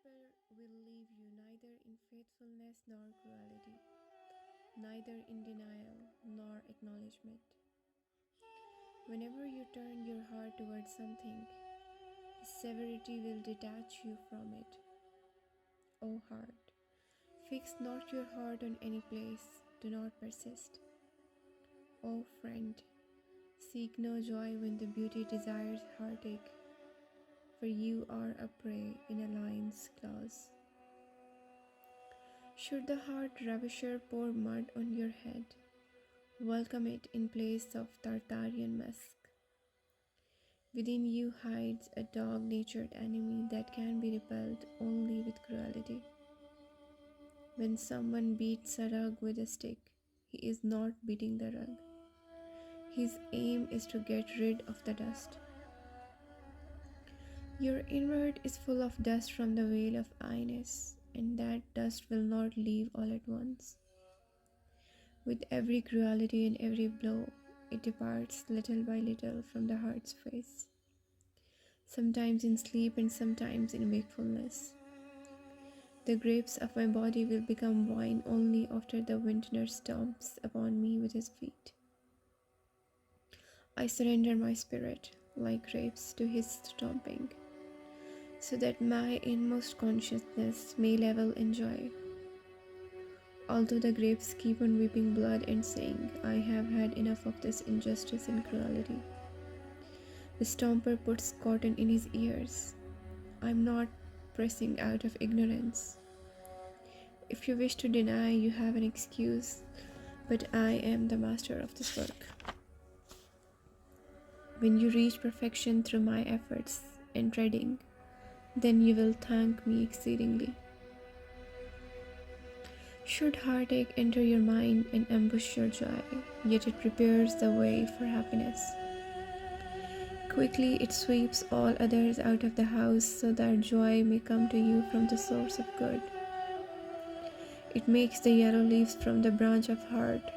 people will leave you neither in faithfulness nor cruelty, neither in denial nor acknowledgement. Whenever you turn your heart towards something, severity will detach you from it. O heart, fix not your heart on any place, do not persist. O friend, seek no joy when the beauty desires heartache, for you are a prey in a lion's claws. Should the heart ravisher pour mud on your head, welcome it in place of Tartarian musk. Within you hides a dog-natured enemy that can be repelled only with cruelty. When someone beats a rug with a stick, he is not beating the rug. His aim is to get rid of the dust. Your inward is full of dust from the veil of I-ness, and that dust will not leave all at once. With every cruelty and every blow, it departs little by little from the heart's face, sometimes in sleep and sometimes in wakefulness. The grapes of my body will become wine only after the vintner stomps upon me with his feet. I surrender my spirit, like grapes, to his stomping, so that my inmost consciousness may level in joy. Although the grapes keep on weeping blood and saying, I have had enough of this injustice and cruelty. The stomper puts cotton in his ears. I'm not pressing out of ignorance. If you wish to deny, you have an excuse, but I am the master of this work. When you reach perfection through my efforts and treading, then you will thank me exceedingly. Should heartache enter your mind and ambush your joy, yet it prepares the way for happiness. Quickly it sweeps all others out of the house so that joy may come to you from the source of good. It makes the yellow leaves from the branch of heart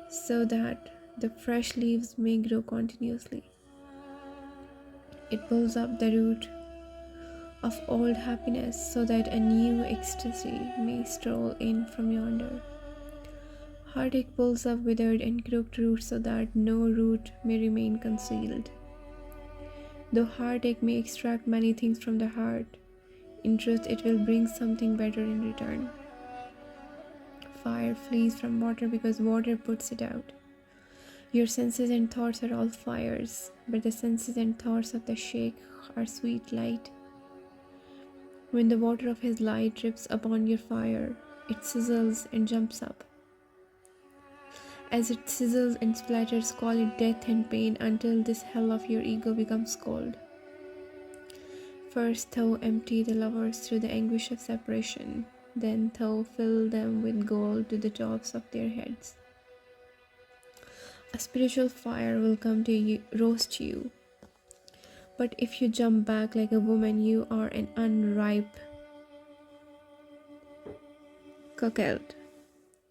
so that the fresh leaves may grow continuously. It pulls up the root of old happiness so that a new ecstasy may stroll in from yonder. Heartache pulls up withered and crooked roots so that no root may remain concealed. Though heartache may extract many things from the heart, in truth it will bring something better in return. Fire flees from water because water puts it out. Your senses and thoughts are all fires, but the senses and thoughts of the sheikh are sweet light. When the water of his light drips upon your fire, it sizzles and jumps up. As it sizzles and splatters, call it death and pain until this hell of your ego becomes cold. First thou empty the lovers through the anguish of separation, then thou fill them with gold to the tops of their heads. A spiritual fire will come to you, roast you. But if you jump back like a woman, you are an unripe cuckold.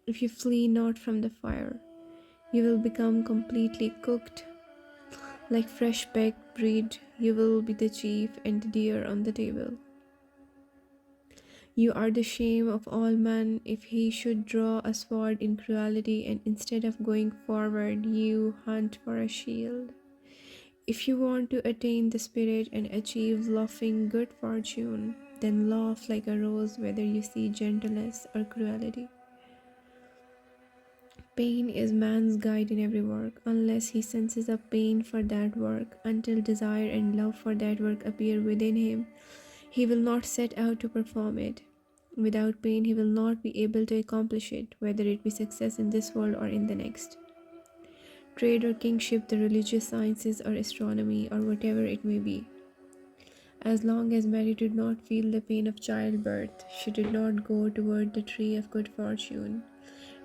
If you flee not from the fire, you will become completely cooked. Like fresh baked bread, you will be the chief and the deer on the table. You are the shame of all men if he should draw a sword in cruelty and instead of going forward, you hunt for a shield. If you want to attain the spirit and achieve laughing good fortune, then laugh like a rose whether you see gentleness or cruelty. Pain is man's guide in every work, unless he senses a pain for that work, until desire and love for that work appear within him, he will not set out to perform it. Without pain, he will not be able to accomplish it, whether it be success in this world or in the next. Trade or kingship, the religious sciences or astronomy or whatever it may be. As long as Mary did not feel the pain of childbirth, she did not go toward the tree of good fortune,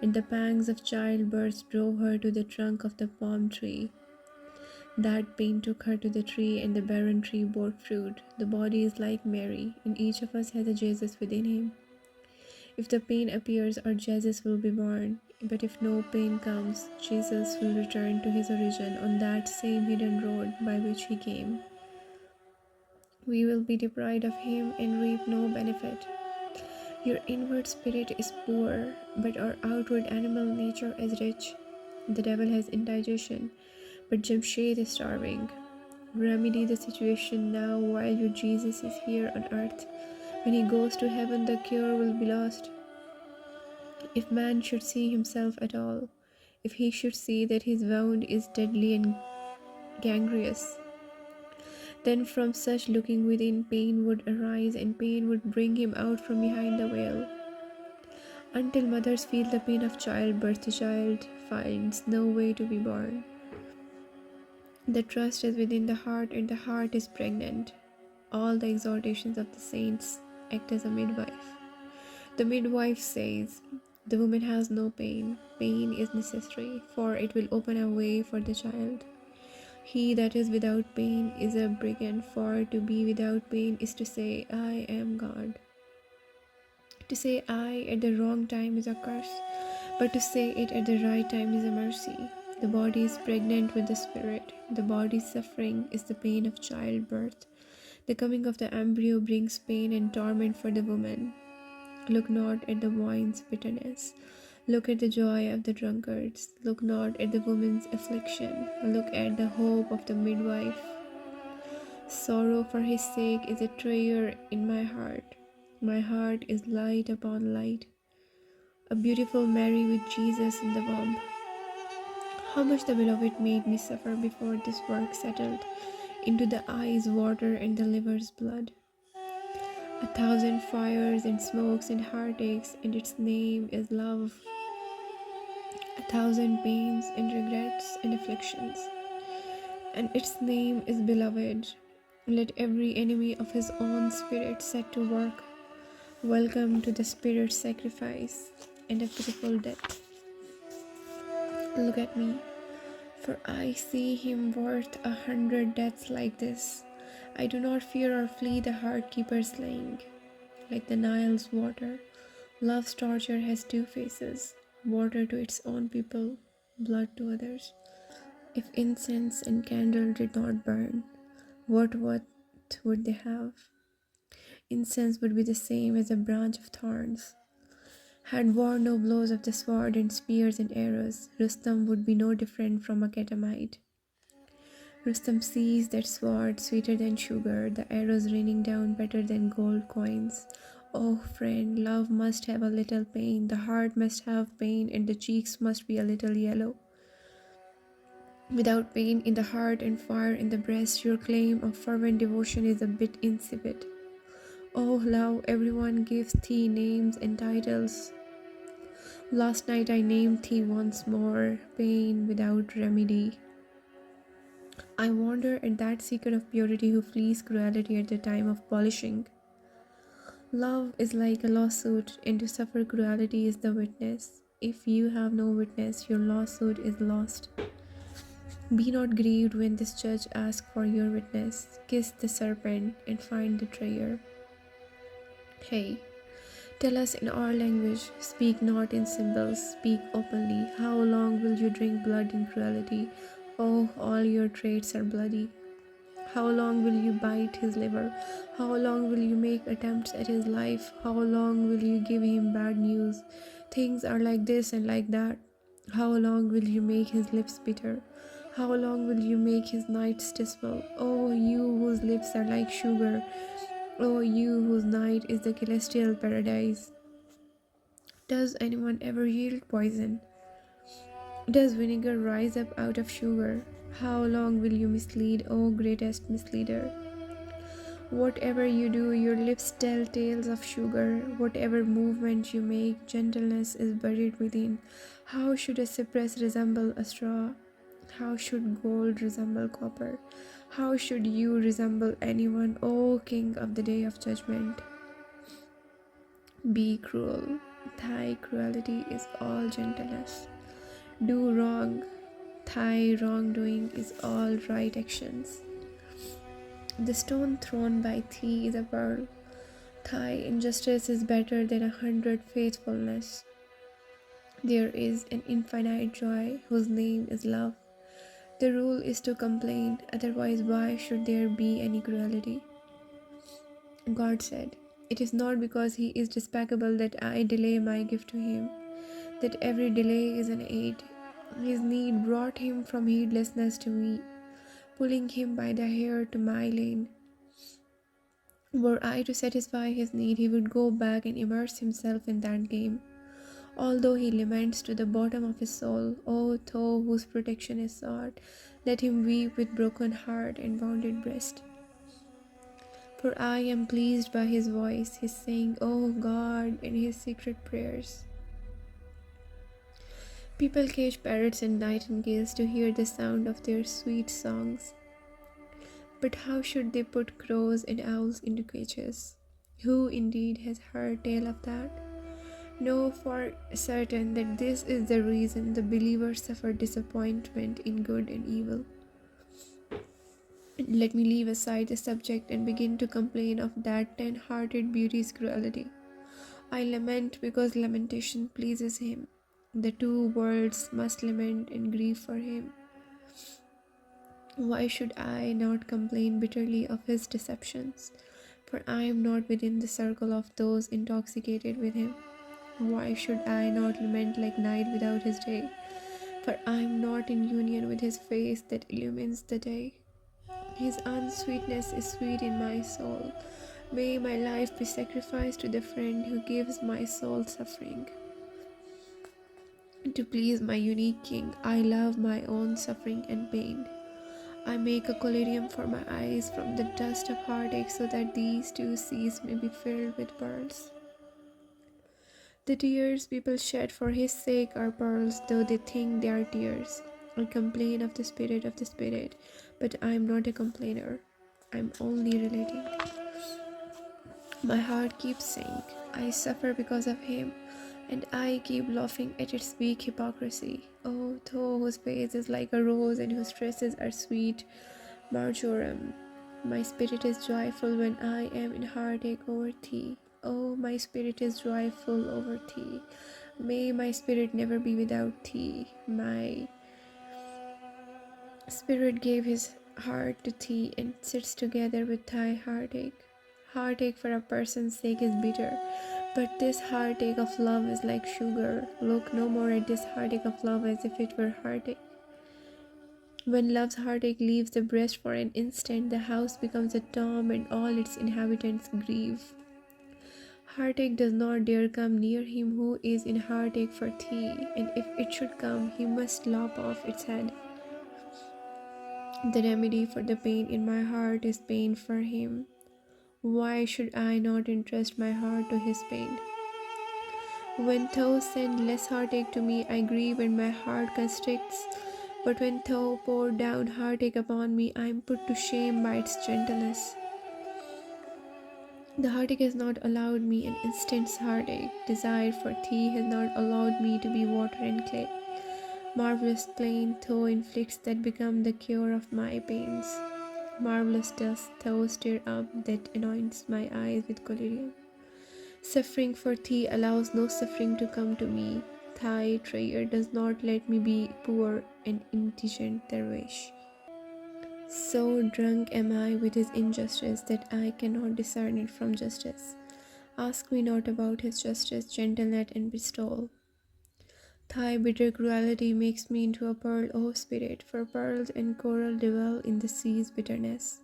and the pangs of childbirth drove her to the trunk of the palm tree. That pain took her to the tree, and the barren tree bore fruit. The body is like Mary, and each of us has a Jesus within him. If the pain appears, our Jesus will be born, but if no pain comes, Jesus will return to his origin on that same hidden road by which he came. We will be deprived of him and reap no benefit. Your inward spirit is poor, but our outward animal nature is rich. The devil has indigestion, but Jamshed is starving. Remedy the situation now while your Jesus is here on earth. When he goes to heaven, the cure will be lost. If man should see himself at all, if he should see that his wound is deadly and gangrenous, then from such looking within, pain would arise, and pain would bring him out from behind the veil. Until mothers feel the pain of childbirth, the child finds no way to be born. The trust is within the heart, and the heart is pregnant. All the exhortations of the saints act as a midwife. The midwife says, the woman has no pain. Pain is necessary, for it will open a way for the child. He that is without pain is a brigand, for to be without pain is to say, I am God. To say I at the wrong time is a curse, but to say it at the right time is a mercy. The body is pregnant with the spirit. The body's suffering is the pain of childbirth. The coming of the embryo brings pain and torment for the woman. Look not at the wine's bitterness. Look at the joy of the drunkards. Look not at the woman's affliction. Look at the hope of the midwife. Sorrow for his sake is a treasure in my heart. My heart is light upon light. A beautiful Mary with Jesus in the womb. How much the beloved made me suffer before this work settled into the eyes water and the liver's blood. 1,000 fires and smokes and heartaches, and its name is love. 1,000 pains and regrets and afflictions, and its name is beloved. Let every enemy of his own spirit set to work. Welcome to the spirit's sacrifice and a pitiful death. Look at me, for I see him worth 100 deaths like this. I do not fear or flee the heart-keeper's slaying. Like the Nile's water, love's torture has two faces, water to its own people, blood to others. If incense and candle did not burn, what would they have? Incense would be the same as a branch of thorns. Had war no blows of the sword and spears and arrows, Rustam would be no different from a catamite. Rustam sees that sword sweeter than sugar, the arrows raining down better than gold coins. Oh friend, love must have a little pain, the heart must have pain, and the cheeks must be a little yellow. Without pain in the heart and fire in the breast, your claim of fervent devotion is a bit insipid. Oh love, everyone gives thee names and titles. Last night I named thee once more, pain without remedy. I wonder at that seeker of purity who flees cruelty at the time of polishing. Love is like a lawsuit, and to suffer cruelty is the witness. If you have no witness, your lawsuit is lost. Be not grieved when this judge asks for your witness. Kiss the serpent and find the treasure. Hey, tell us in our language, speak not in symbols, speak openly. How long will you drink blood in cruelty? Oh, all your traits are bloody. How long will you bite his liver? How long will you make attempts at his life? How long will you give him bad news? Things are like this and like that. How long will you make his lips bitter? How long will you make his nights dismal? Oh, you whose lips are like sugar. Oh, you whose night is the celestial paradise. Does anyone ever yield poison? Does vinegar rise up out of sugar? How long will you mislead, O greatest misleader? Whatever you do, your lips tell tales of sugar. Whatever movement you make, gentleness is buried within. How should a cypress resemble a straw? How should gold resemble copper? How should you resemble anyone, O King of the day of judgment? Be cruel. Thy cruelty is all gentleness. Do wrong. Thy wrongdoing is all right actions. The stone thrown by thee is a pearl. Thy injustice is better than 100 faithfulness. There is an infinite joy whose name is love. The rule is to complain, otherwise why should there be any cruelty? God said, "It is not because he is despicable that I delay my gift to him, that every delay is an aid. His need brought him from heedlessness to me, pulling him by the hair to my lane. Were I to satisfy his need, he would go back and immerse himself in that game. Although he laments to the bottom of his soul, O thou whose protection is sought, let him weep with broken heart and wounded breast. For I am pleased by his voice, his saying, O God, and his secret prayers." People cage parrots and nightingales to hear the sound of their sweet songs. But how should they put crows and owls into cages? Who indeed has heard tale of that? Know for certain that this is the reason the believers suffer disappointment in good and evil. Let me leave aside the subject and begin to complain of that ten-hearted beauty's cruelty. I lament because lamentation pleases him. The two worlds must lament and grieve for him. Why should I not complain bitterly of his deceptions? For I am not within the circle of those intoxicated with him. Why should I not lament like night without his day? For I am not in union with his face that illumines the day. His unsweetness is sweet in my soul. May my life be sacrificed to the friend who gives my soul suffering. To please my unique king, I love my own suffering and pain. I make a collyrium for my eyes from the dust of heartache so that these two seas may be filled with pearls. The tears people shed for his sake are pearls, though they think they are tears. I complain of the spirit, but I am not a complainer. I am only relating. My heart keeps saying, I suffer because of him, and I keep laughing at its weak hypocrisy. Oh, thou whose face is like a rose and whose tresses are sweet marjoram. My spirit is joyful when I am in heartache over thee. Oh, my spirit is joyful over thee. May my spirit never be without thee. My spirit gave his heart to thee and sits together with thy heartache. Heartache for a person's sake is bitter, but this heartache of love is like sugar. Look no more at this heartache of love as if it were heartache. When love's heartache leaves the breast for an instant, the house becomes a tomb and all its inhabitants grieve. Heartache does not dare come near him who is in heartache for thee, and if it should come, he must lop off its head. The remedy for the pain in my heart is pain for him. Why should I not entrust my heart to his pain? When thou send less heartache to me, I grieve and my heart constricts. But when thou pour down heartache upon me, I am put to shame by its gentleness. The heartache has not allowed me an instant's heartache. Desire for thee has not allowed me to be water and clay. Marvelous pain thou inflicts that become the cure of my pains. Marvelous dust thou stir up that anoints my eyes with collyrium. Suffering for thee allows no suffering to come to me. Thy treasure does not let me be poor and indigent dervish. So drunk am I with his injustice that I cannot discern it from justice. Ask me not about his justice, gentle net and bestowal. Thy bitter cruelty makes me into a pearl, O spirit, for pearls and coral dwell in the sea's bitterness.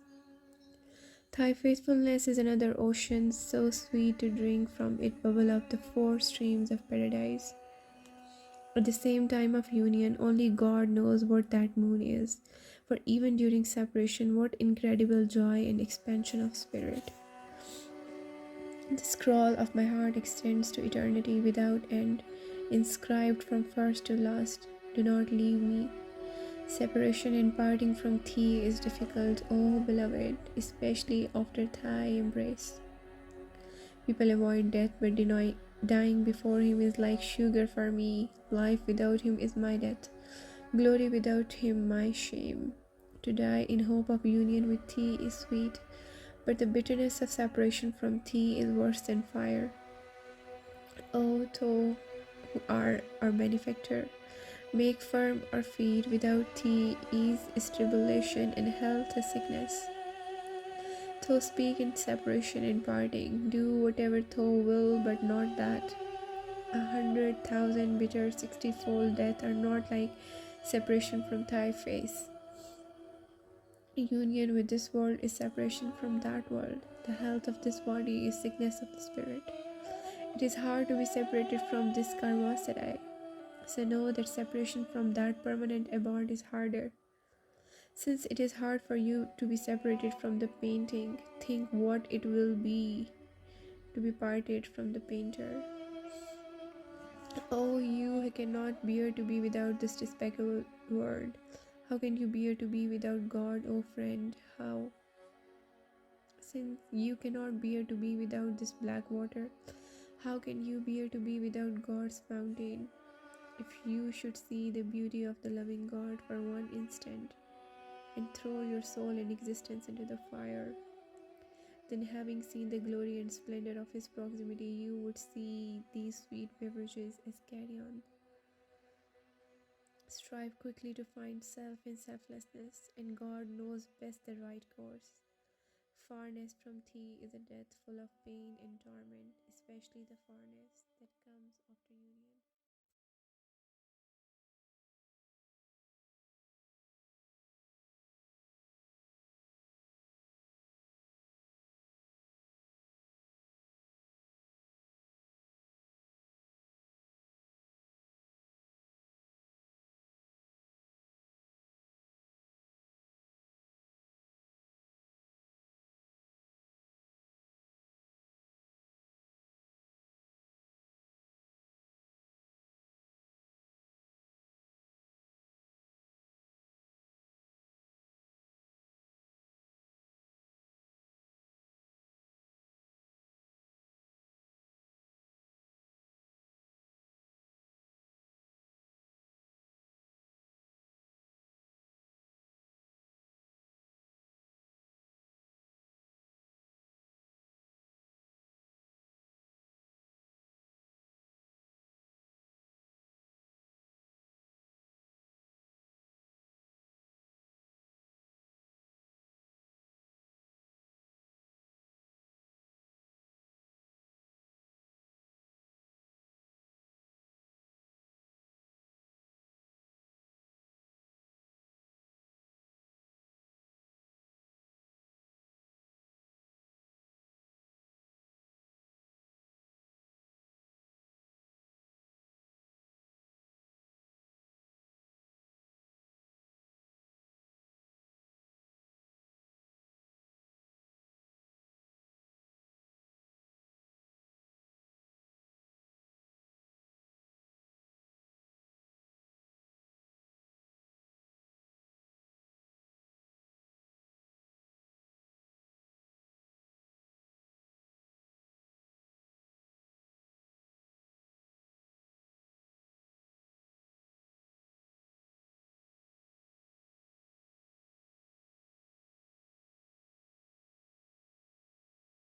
Thy faithfulness is another ocean, so sweet to drink from it bubble up the four streams of paradise. At the same time of union, only God knows what that moon is, for even during separation, what incredible joy and expansion of spirit. The scroll of my heart extends to eternity without end, inscribed from first to last. Do not leave me. Separation and parting from thee is difficult, O beloved, especially after thy embrace. People avoid death, but dying before him is like sugar for me. Life without him is my death. Glory without him my shame. To die in hope of union with thee is sweet, but the bitterness of separation from thee is worse than fire. O thou who are our benefactor, make firm our feet. Without thee ease is tribulation and health is sickness. Thou speak in separation and parting. Do whatever thou will, but not that. 100,000 bitter 60-fold death are not like separation from thy face. Union with this world is separation from that world. The health of this body is sickness of the spirit. It is hard to be separated from this karma, said I. So know that separation from that permanent abode is harder. Since it is hard for you to be separated from the painting, think what it will be to be parted from the painter. Oh, you who cannot bear to be without this despicable world. How can you bear to be without God, oh friend? How? Since you cannot bear to be without this black water, how can you bear to be without God's fountain? If you should see the beauty of the loving God for one instant, and throw your soul and existence into the fire, then having seen the glory and splendor of his proximity, you would see these sweet beverages as carrion. Strive quickly to find self in selflessness, and God knows best the right course. Farness from thee is a death full of pain and torment, especially the farness that comes after union.